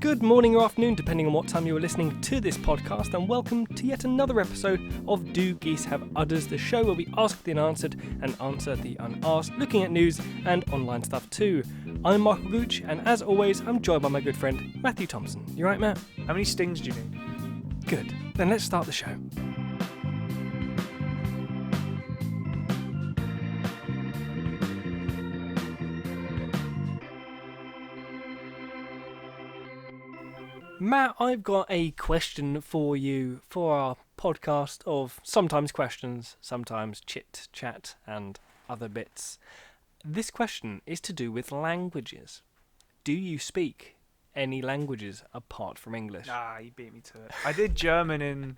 Good morning or afternoon, depending on what time you are listening to this podcast, and welcome to yet another episode of Do Geese Have Udders, the show where we ask the unanswered and answer the unasked, looking at news and online stuff too. I'm Michael Gooch, and as always, I'm joined by my good friend Matthew Thompson. You right, Matt? How many stings do you need? Good. Then let's start the show. Matt, I've got a question for you for our podcast of sometimes questions, sometimes chit chat and other bits. This question is to do with languages. Do you speak any languages apart from English? Nah, you beat me to it. I did German in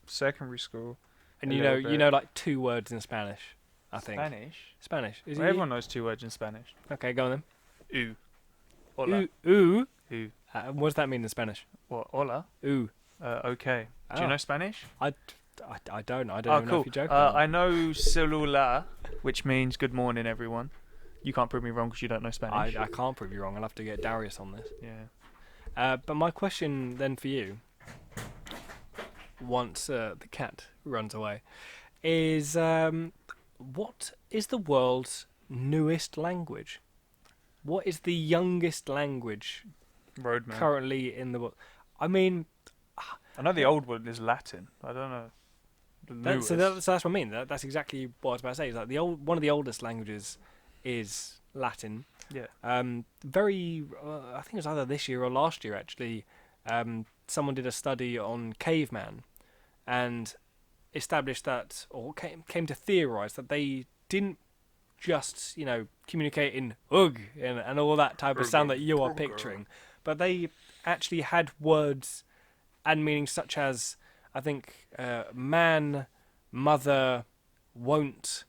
secondary school. And you know like 2 words in Spanish, I think. Spanish. Well, everyone knows 2 words in Spanish. Okay, go on then. Ooh. Hola. Ooh. Ooh. What does that mean in Spanish? What? Hola. Ooh. Okay. Do you know Spanish? I don't. I don't even know if you're joking. I know celular, which means good morning, everyone. You can't prove me wrong because you don't know Spanish. I can't prove you wrong. I'll have to get Darius on this. Yeah. But my question then for you, once the cat runs away, is what is the world's newest language? What is the youngest language Roadman. currently in the world? I mean, I know the old one is Latin. I don't know. So that's what I mean. That's exactly what I was about to say. Is like one of the oldest languages is Latin. Yeah. I think it was either this year or last year actually. Someone did a study on caveman, and established that, or came to theorize that they didn't just communicate in ugh and all that type of sound that you are picturing, but they actually had words and meanings such as, I think, man, mother, won't,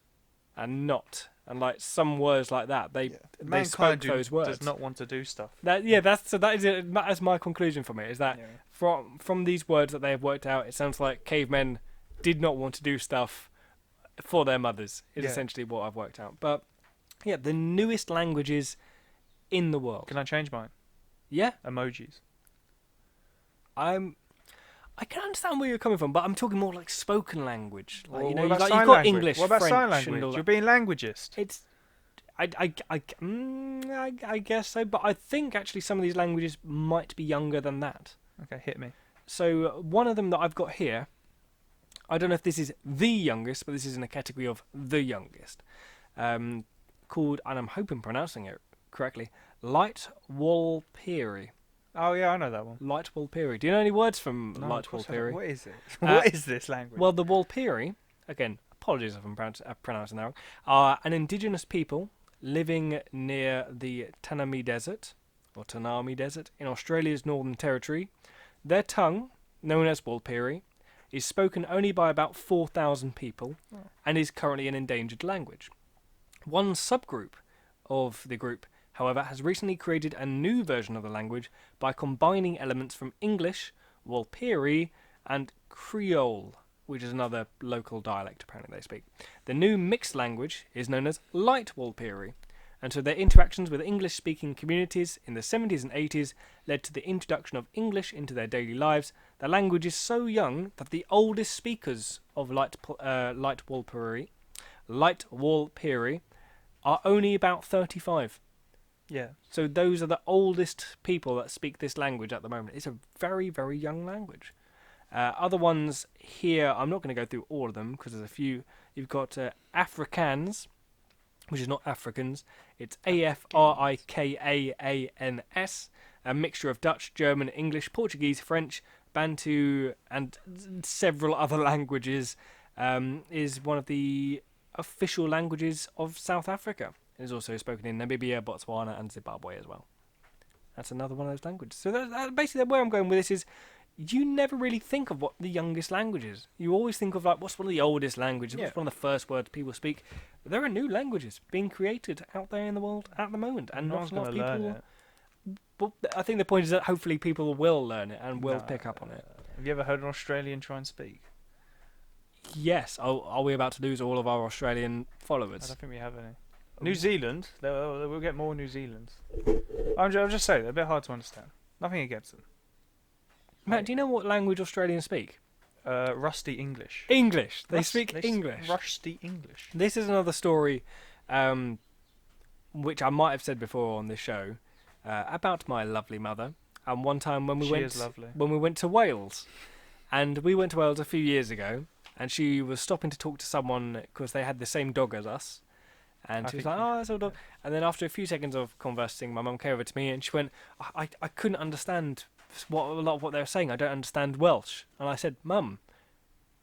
and not, and like some words like that. They spoke those words. Does not want to do stuff. That is it. That's my conclusion from it. Is that from these words that they have worked out, it sounds like cavemen did not want to do stuff for their mothers. Is essentially what I've worked out. But yeah, the newest languages in the world. Can I change mine? Yeah, Emojis. I can understand where you're coming from, but I'm talking more like spoken language. Like, Well, you've what about got sign language? English, What about French, sign and all language? that. You're being languagist. It's, I guess so, but I think actually some of these languages might be younger than that. Okay, hit me. So one of them that I've got here, I don't know if this is the youngest, but this is in a category of the youngest, called, and I'm hoping I'm pronouncing it correctly, Light Walpiri. Oh yeah, I know that one. Light Walpiri. Do you know any words from Light Walpiri? What is it? What is this language? Well, the Walpiri, again, apologies if I'm pronouncing that wrong, are an indigenous people living near the Tanami Desert, or Tanami Desert, in Australia's Northern Territory. Their tongue, known as Walpiri, is spoken only by about 4,000 people and is currently an endangered language. One subgroup of the group, however, has recently created a new version of the language by combining elements from English, Walpiri, and Creole, which is another local dialect apparently they speak. The new mixed language is known as Light Walpiri, and so their interactions with English-speaking communities in the 70s and 80s led to the introduction of English into their daily lives. The language is so young that the oldest speakers of Light Walpiri are only about 35. Yeah. So those are the oldest people that speak this language at the moment. It's a very, very young language. Other ones here, I'm not going to go through all of them because there's a few. You've got Afrikaans, which is not Africans. It's Afrikaans, a mixture of Dutch, German, English, Portuguese, French, Bantu, and several other languages. Is one of the official languages of South Africa. It is also spoken in Namibia, Botswana, and Zimbabwe as well. That's another one of those languages. So that's basically where I'm going with this is, you never really think of what the youngest language is. You always think of like, what's one of the oldest languages? What's one of the first words people speak? But there are new languages being created out there in the world at the moment, and not a lot of people learn it. But I think the point is that hopefully people will learn it and will pick up on it. Have you ever heard an Australian try and speak? Yes. Are we about to lose all of our Australian followers? I don't think we have any. New Zealand, we'll get more New Zealands. I'm just saying, they're a bit hard to understand. Nothing against them. Matt, do you know what language Australians speak? Rusty English. English. They speak They English. Rusty English. This is another story, which I might have said before on this show, about my lovely mother. And one time when She is lovely. when we went to Wales, and we went to Wales a few years ago, and she was stopping to talk to someone because they had the same dog as us, and I she was think like, you- "Oh, that's our dog." And then after a few seconds of conversing, my mum came over to me and she went, "I couldn't understand a lot of what they were saying. I don't understand Welsh." And I said, "Mum,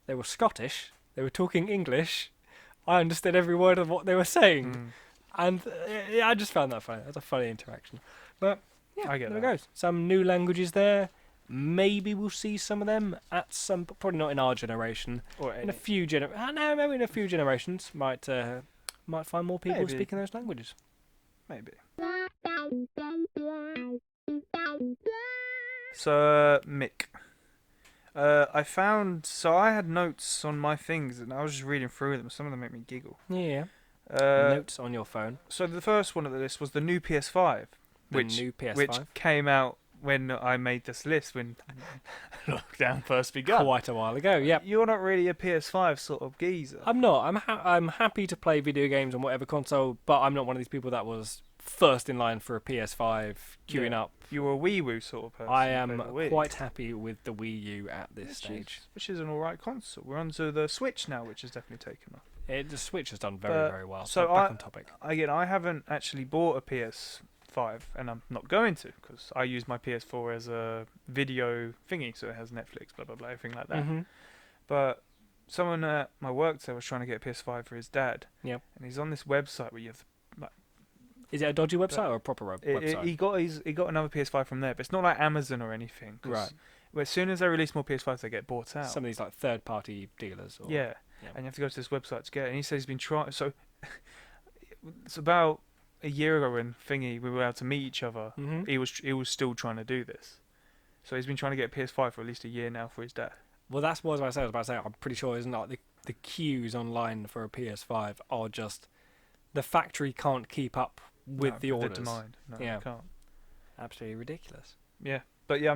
they were Scottish. They were talking English. I understood every word of what they were saying." Mm, And yeah, I just found that funny. That's a funny interaction. But yeah, I get there it that. goes. Some new languages there. Maybe we'll see some of them at some, but probably not in our generation. or In a few no, maybe in a few generations, might find more people Maybe. speaking those languages. maybe. So, Mick. I found. So, I had notes on my things and I was just reading through them. Some of them make me giggle. Yeah. Uh, Notes on your phone. so, the first one of the list was the new PS5, The which new PS5. which came out when I made this list when lockdown first began. Quite a while ago. Yep. You're not really a PS5 sort of geezer. I'm not. I'm happy to play video games on whatever console, but I'm not one of these people that was first in line for a PS5 queuing Yeah. up. You're a Wii Woo sort of person. I you am play the Wii, quite happy with the Wii U at this stage. which is an alright console. We're onto the Switch now, which has definitely taken off. The Switch has done very, But- very well. so So back I- on topic. Again, I haven't actually bought a PS5, and I'm not going to because I use my PS4 as a video thingy, so it has Netflix, blah blah blah, everything like that. Hmm. But someone at my work there was trying to get a PS5 for his dad. Yep. And he's on this website where you have Is it a dodgy website or a proper website? he got another PS5 from there, but it's not like Amazon or anything. 'Cause Right. Well, as soon as they release more PS5s, they get bought out. Some of these like third-party dealers. Or, Yeah. Yeah. And you have to go to this website to get it. And he says he's been trying. So it's about a year ago when Thingy we were able to meet each other. Hmm. He was still trying to do this. So he's been trying to get a PS5 for at least a year now for his dad. Well, that's what I was about to say. I'm pretty sure isn't like the queues online for a PS5 are just the factory can't keep up with No, the orders. demand. No, Yeah. you can't. Absolutely ridiculous. Yeah. But yeah,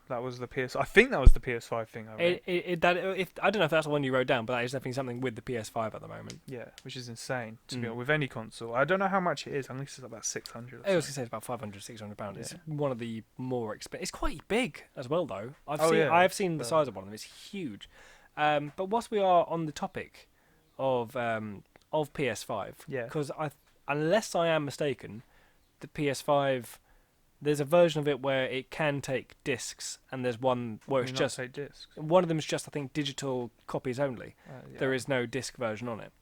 that was the PS. I think that was the PS5 thing. I read. I don't know if that's the one you wrote down, but that is definitely something with the PS5 at the moment. Yeah, which is insane to be Mm. honest, with any console. I don't know how much it is. I think it's about 600. Or I was something. gonna say it's about £500, £600. It's Yeah. one of the more expensive. It's quite big as well, though. Yeah, I've seen the but- size of one of them. It's huge. But whilst we are on the topic of PS5, Yeah. because unless I am mistaken, the PS5 there's a version of it where it can take discs, and there's one where it's Can you not just take discs. one of them is just I think digital copies only. Yeah. There is no disc version on it.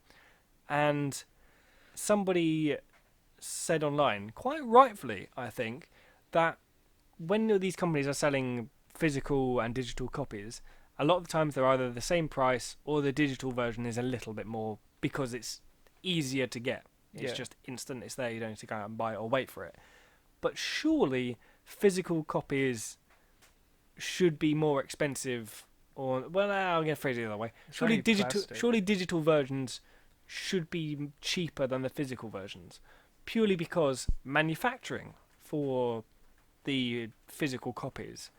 And somebody said online, quite rightfully, I think, that when these companies are selling physical and digital copies, a lot of the times they're either the same price or the digital version is a little bit more because it's easier to get. It's Yeah. just instant, it's there, you don't need to go out and buy it or wait for it. But surely physical copies should be more expensive, or well, I'm going to phrase it the other way. It's Surely only plastic. digital versions should be cheaper than the physical versions, purely because manufacturing for the physical copies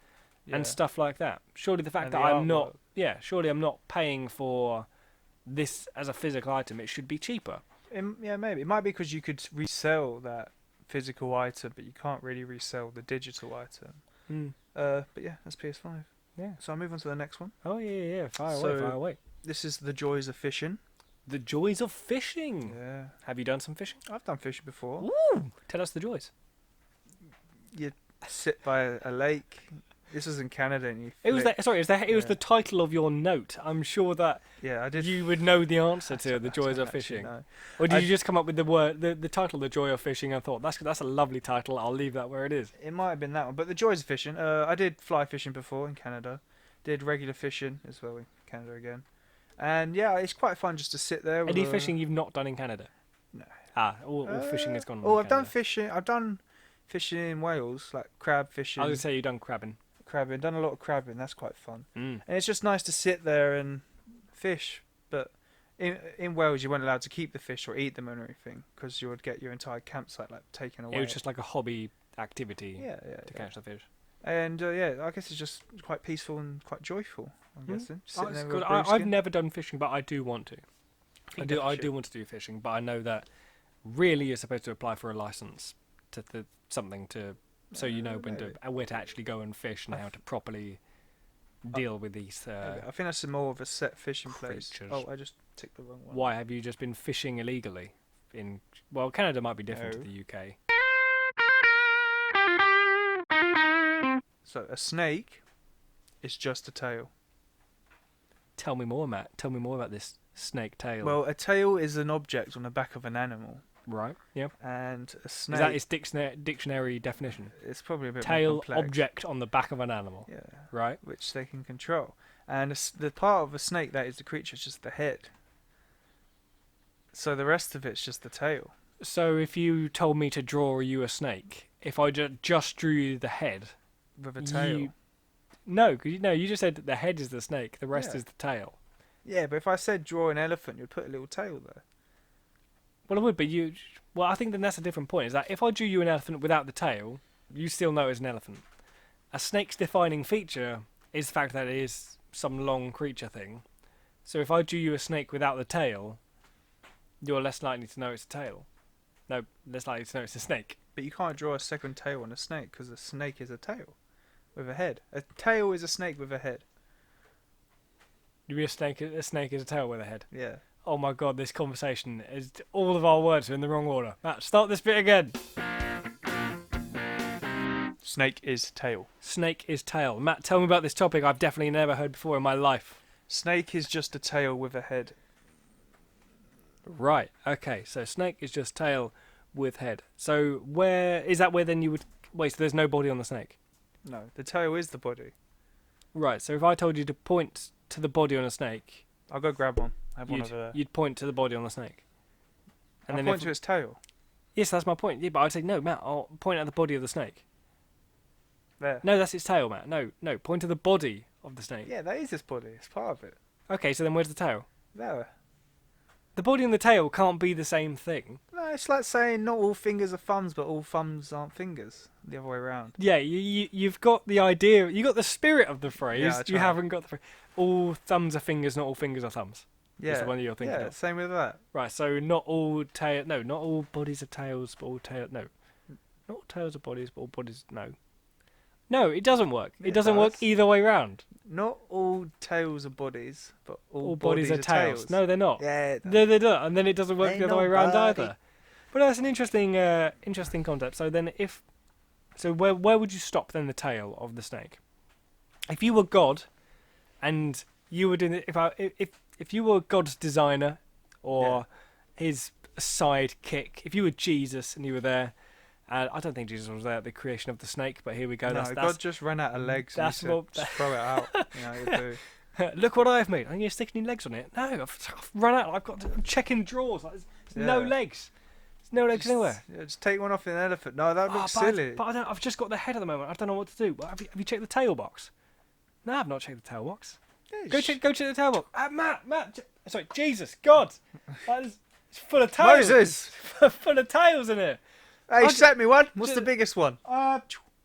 Yeah. and stuff like that. Surely the fact And that the I'm not, artwork. surely I'm not paying for this as a physical item. It should be cheaper. Yeah, maybe. It might be because you could resell that physical item, but you can't really resell the digital item. But yeah, that's PS5. Yeah. So I'll move on to the next one. Oh yeah. Fire away, So- fire away. This is the joys of fishing. The joys of fishing. Yeah. Have you done some fishing? I've done fishing before. Woo! Tell us the joys. You sit by a lake. This was in Canada, and you. It was flick- that. Sorry, it was Yeah. the title of your note. I'm sure that Yeah, I did. you would know the answer I to don't- the I joys don't of actually fishing, know. or did I- you just come up with the word, the title, "The Joy of Fishing"? And thought that's a lovely title. I'll leave that where it is. It might have been that one, but the joys of fishing. I did fly fishing before in Canada. Did regular fishing as well in Canada again, and yeah, it's quite fun just to sit there. With Any a- fishing you've not done in Canada? No. All fishing has gone. on Oh, in I've done Canada. fishing. I've done fishing in Wales, like crab fishing, I was gonna say you've done crabbing. crabbing. Done a lot of crabbing. That's quite fun, Mm. and it's just nice to sit there and fish. But in Wales, you weren't allowed to keep the fish or eat them or anything because you would get your entire campsite like taken away. It was just like a hobby activity yeah, to catch the fish. And yeah, I guess it's just quite peaceful and quite joyful. I'm Hmm? guessing. Just Oh, sitting it's there good. with a I've brewskin. never done fishing, but I do want to. You I definitely do should. want to do fishing, but I know that really you're supposed to apply for a license to something to so you know when to Maybe. where to actually go and fish and I how th- to properly I- deal with these Maybe. I think that's more of a set fishing place. creatures. Oh, I just ticked the wrong one. Why have you just been fishing illegally? In well, Canada might be different to No. the UK. So a snake is just a tail. Tell me more, Matt. Tell me more about this snake tail. Well, a tail is an object on the back of an animal, right? Yeah. and a Is snake. that its dictionary definition? It's probably a bit Tail more complex. object on the back of an animal. Yeah, Right. which they can control. And the part of a snake that is the creature is just the head. So the rest of it's just the tail. So if you told me to draw you a snake, if I just drew you the head, With a tail. no, you just said that the head is the snake, the rest Yeah. is the tail. Yeah, but if I said draw an elephant, you'd put a little tail there. Well, I would, but well, I think then that's a different point. Is that if I drew you an elephant without the tail, you still know it's an elephant. A snake's defining feature is the fact that it is some long creature thing. So if I drew you a snake without the tail, you're less likely to know it's a tail. No, less likely to know it's a snake. But you can't draw a second tail on a snake because a snake is a tail with a head. A tail is a snake with a head. You mean a snake is a tail with a head. Yeah. Oh my god, this conversation is all of our words are in the wrong order. Matt, start this bit again. Snake is tail. Snake is tail. Matt, tell me about this topic I've definitely never heard before in my life. Snake is just a tail with a head. Right. Okay. So snake is just tail with head. So where is that? Where then you would wait? So there's no body on the snake. No, the tail is the body. Right. So if I told you to point to the body on a snake, I'll go grab one. I have one over there. you'd point to the body on the snake. And then I'll point if- to its tail. Yes, that's my point. Yeah, but I'd say no, Matt. I'll point at the body of the snake. There. No, that's its tail, Matt. No, point to the body of the snake. Yeah, that is its body. It's part of it. Okay. So then where's the tail? There. The body and the tail can't be the same thing. No, it's like saying not all fingers are thumbs, but all thumbs aren't fingers. The other way around. Yeah, you've got the idea. You got the spirit of the phrase. Yeah, I you tried. haven't got the phrase. All thumbs are fingers, not all fingers are thumbs. Yeah. That's the one you're thinking Yeah, of. same with that. Right, so not all tail. No, not all bodies are tails, but all tail. No, not all tails are bodies, but all bodies. No, no, it doesn't work. It It doesn't work does. either way round. Not all tails are bodies, but all, All bodies are tails. No, they're not. Yeah. it does. They're not, and then it doesn't work Ain't the other way around nobody. either. But that's an interesting concept. So then, where would you stop then the tail of the snake? If you were God, and you were doing if you were God's designer, or his sidekick, if you were Jesus and you were there, and I don't think Jesus was there at the creation of the snake, but here we go. No, that's God just ran out of legs. And that's he said, what- just throw it out. You know, you do. Look what I've made. Are you sticking any legs on it? No, I've run out. I'm checking drawers. There's no Yeah. legs. There's no legs Just, anywhere. yeah, just take one off an elephant. No, that looks but silly. But I've just got the head at the moment. I don't know what to do. Have you checked the tail box? No, I've not checked the tail box. Yeah, Go check the tail box. Matt. Sorry, Jesus, God. It's full of tails. Moses! Full of tails in it. Hey, I- set me one. What's ju- the biggest one?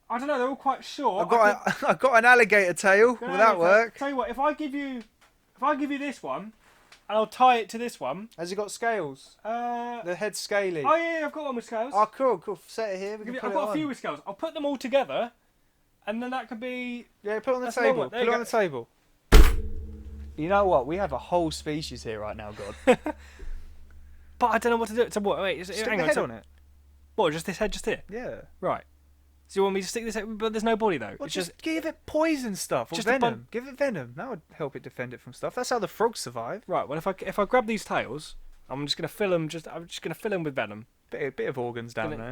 I don't know. They're all quite short. I've got an alligator tail. Will that work? Tell you what, if I give you this one, and I'll tie it to this one. Has it got scales? Oh The head's scaly. yeah, I've got one with scales. Oh, cool. Set it here. We can I've put it got a on. few with scales. I'll put them all together, and then that could be. Yeah, put it on the That's a long table. one. There Put you it on go. the table. You know what? We have a whole species here right now, God. But I don't know what to do. So what? Wait, Stick hang the on. head So, on it. what? Just this head, just here. Yeah. Right. So you want me to stick this head? But there's no body though. Well, It's just give it poison stuff or just a venom. bun- Give it venom. That would help it defend it from stuff. That's how the frogs survive. right. Well, if I grab these tails, I'm just gonna fill them. I'm just gonna fill them with venom. Bit of organs down Gonna-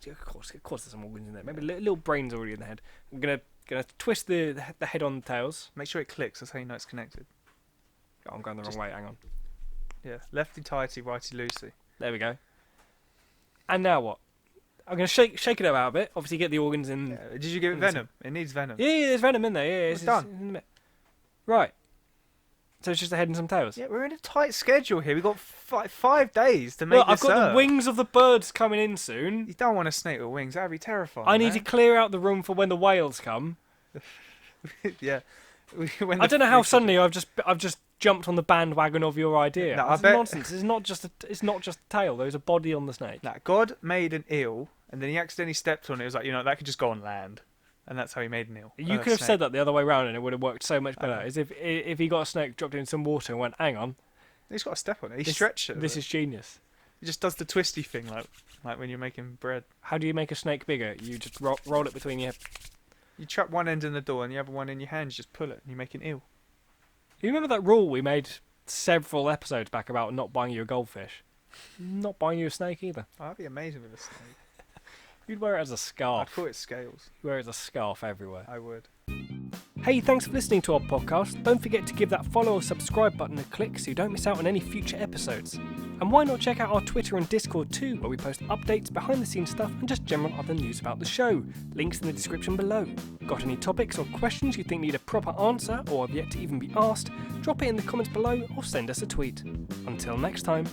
there. of course, there's some organs in there. Maybe little brains already in the head. I'm gonna twist the head on the tails. Make sure it clicks. That's how you know it's connected. Oh, I'm going the wrong way. Hang on. Yeah. Lefty tighty, righty loosey. There we go. And now what? I'm gonna shake it about a bit. Obviously, get the organs in. Yeah. Did you give it Mm, so- venom? It needs venom. Yeah, there's venom in there. Yeah, It's done. in the right. So it's just a head and some tails. Yeah, we're in a tight schedule here. We've got 5 days to make Look, I've this got up. the wings of the birds coming in soon. You don't want a snake with wings. That'd be terrifying. I need to man. clear out the room for when the whales come. Yeah. I don't know how suddenly I've just jumped on the bandwagon of your idea. No, I This is bet- nonsense. It's not just a tail. There's a body on the snake. Nah, God made an eel, and then he accidentally stepped on it. He was like, that could just go on land, and that's how he made an eel. You could have said that the other way around, and it would have worked so much better. As if he got a snake, dropped it in some water, and went, "Hang on, He's got a step on it. He stretched it. this is genius." He just does the twisty thing, like when you're making bread. How do you make a snake bigger? You just roll it between your. You trap one end in the door, and the other one in your hand. You just pull it, and you make an eel. You remember that rule we made several episodes back about not buying you a goldfish? Not buying you a snake either. Oh, that'd be amazing with a snake. You'd wear it as a I'd scarf. call it scales. You wear it as a scarf everywhere. I would. Hey, thanks for listening to our podcast. Don't forget to give that follow or subscribe button a click so you don't miss out on any future episodes. And why not check out our Twitter and Discord too, where we post updates, behind the scenes stuff, and just general other news about the show. Links in the description below. Got any topics or questions you think need a proper answer or have yet to even be asked? Drop it in the comments below or send us a tweet. Until next time.